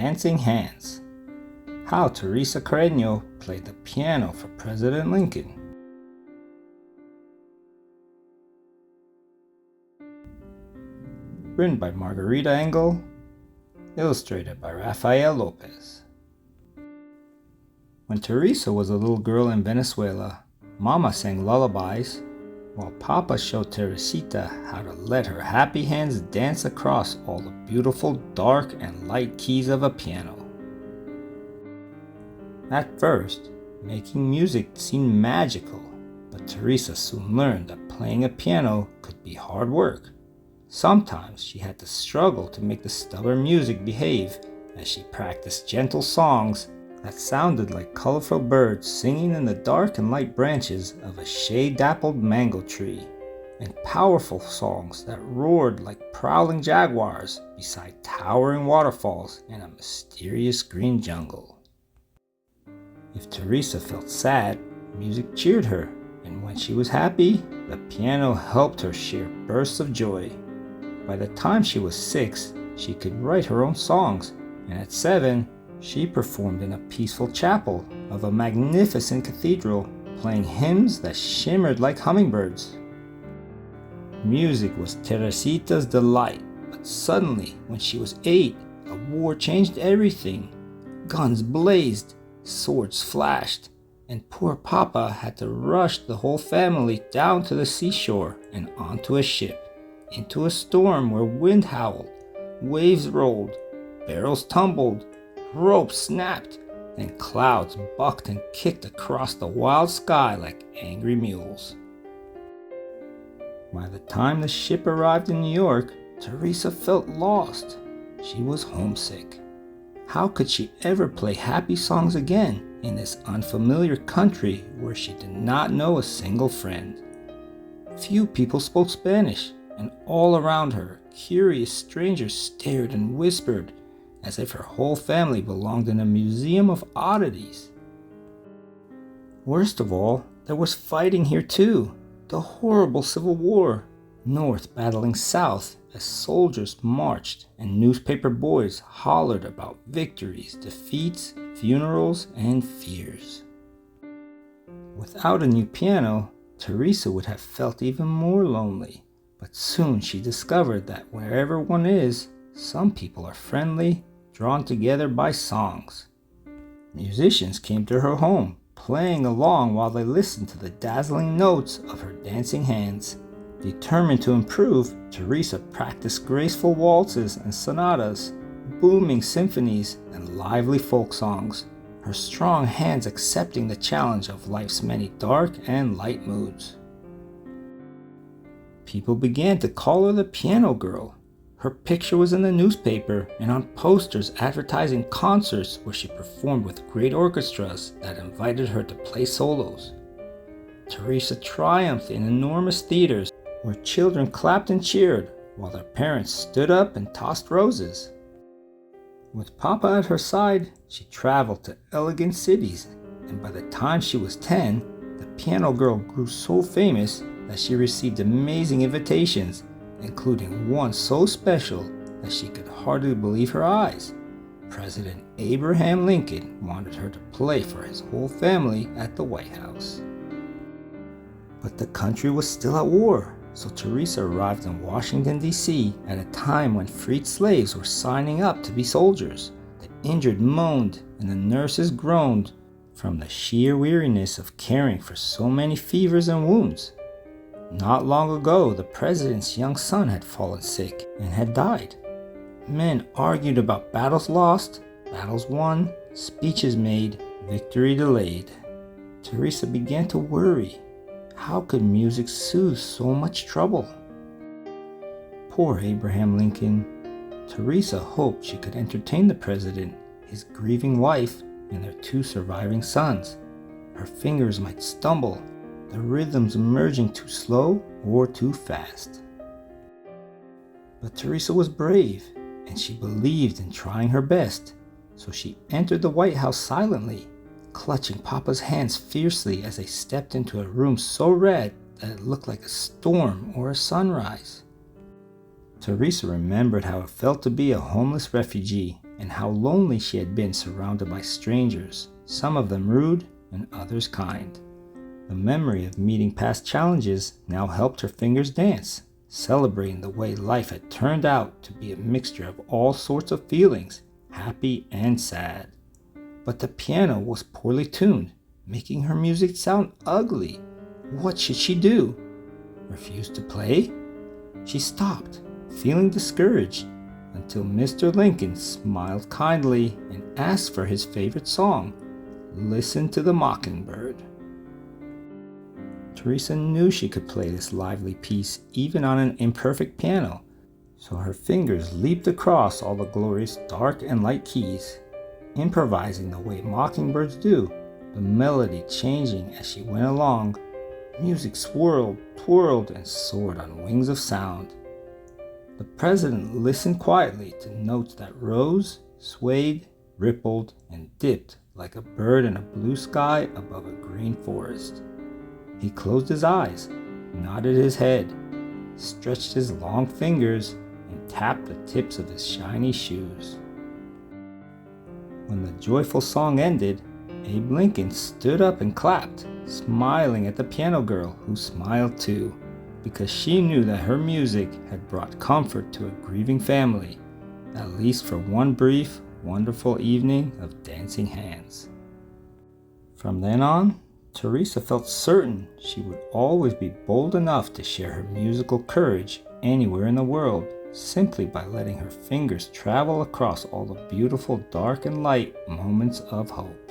Dancing Hands. How Teresa Carreño played the piano for President Lincoln. Written by Margarita Engel, illustrated by Rafael Lopez. When Teresa was a little girl in Venezuela, Mama sang lullabies, while Papa showed Teresita how to let her happy hands dance across all the beautiful dark and light keys of a piano. At first, making music seemed magical, but Teresa soon learned that playing a piano could be hard work. Sometimes she had to struggle to make the stubborn music behave as she practiced gentle songs that sounded like colorful birds singing in the dark and light branches of a shade-dappled mango tree, and powerful songs that roared like prowling jaguars beside towering waterfalls in a mysterious green jungle. If Teresa felt sad, music cheered her, and when she was happy, the piano helped her share bursts of joy. By the time she was 6, she could write her own songs, and at 7, she performed in a peaceful chapel of a magnificent cathedral, playing hymns that shimmered like hummingbirds. Music was Teresita's delight, but suddenly, when she was 8, a war changed everything. Guns blazed, swords flashed, and poor Papa had to rush the whole family down to the seashore and onto a ship, into a storm where wind howled, waves rolled, barrels tumbled, ropes snapped, and clouds bucked and kicked across the wild sky like angry mules. By the time the ship arrived in New York, Teresa felt lost. She was homesick. How could she ever play happy songs again in this unfamiliar country where she did not know a single friend? Few people spoke Spanish, and all around her, curious strangers stared and whispered, as if her whole family belonged in a museum of oddities. Worst of all, there was fighting here too, the horrible Civil War, North battling South as soldiers marched and newspaper boys hollered about victories, defeats, funerals, and fears. Without a new piano, Teresa would have felt even more lonely, but soon she discovered that wherever one is, some people are friendly, drawn together by songs. Musicians came to her home, playing along while they listened to the dazzling notes of her dancing hands. Determined to improve, Teresa practiced graceful waltzes and sonatas, booming symphonies, and lively folk songs, her strong hands accepting the challenge of life's many dark and light moods. People began to call her the Piano Girl. Her picture was in the newspaper and on posters advertising concerts where she performed with great orchestras that invited her to play solos. Teresa triumphed in enormous theaters where children clapped and cheered while their parents stood up and tossed roses. With Papa at her side, she traveled to elegant cities, and by the time she was 10, the Piano Girl grew so famous that she received amazing invitations, including one so special that she could hardly believe her eyes. President Abraham Lincoln wanted her to play for his whole family at the White House. But the country was still at war, so Teresa arrived in Washington, D.C. at a time when freed slaves were signing up to be soldiers. The injured moaned and the nurses groaned from the sheer weariness of caring for so many fevers and wounds. Not long ago, the president's young son had fallen sick and had died. Men argued about battles lost, battles won, speeches made, victory delayed. Teresa began to worry. How could music soothe so much trouble? Poor Abraham Lincoln. Teresa hoped she could entertain the president, his grieving wife, and their 2 surviving sons. Her fingers might stumble, the rhythms emerging too slow or too fast. But Teresa was brave, and she believed in trying her best, so she entered the White House silently, clutching Papa's hands fiercely as they stepped into a room so red that it looked like a storm or a sunrise. Teresa remembered how it felt to be a homeless refugee, and how lonely she had been surrounded by strangers, some of them rude and others kind. The memory of meeting past challenges now helped her fingers dance, celebrating the way life had turned out to be a mixture of all sorts of feelings, happy and sad. But the piano was poorly tuned, making her music sound ugly. What should she do? Refuse to play? She stopped, feeling discouraged, until Mr. Lincoln smiled kindly and asked for his favorite song, "Listen to the Mockingbird." Teresa knew she could play this lively piece even on an imperfect piano, so her fingers leaped across all the glorious dark and light keys, improvising the way mockingbirds do, the melody changing as she went along. Music swirled, twirled, and soared on wings of sound. The president listened quietly to notes that rose, swayed, rippled, and dipped like a bird in a blue sky above a green forest. He closed his eyes, nodded his head, stretched his long fingers, and tapped the tips of his shiny shoes. When the joyful song ended, Abe Lincoln stood up and clapped, smiling at the piano girl, who smiled too, because she knew that her music had brought comfort to a grieving family, at least for one brief, wonderful evening of dancing hands. From then on, Teresa felt certain she would always be bold enough to share her musical courage anywhere in the world, simply by letting her fingers travel across all the beautiful dark and light moments of hope.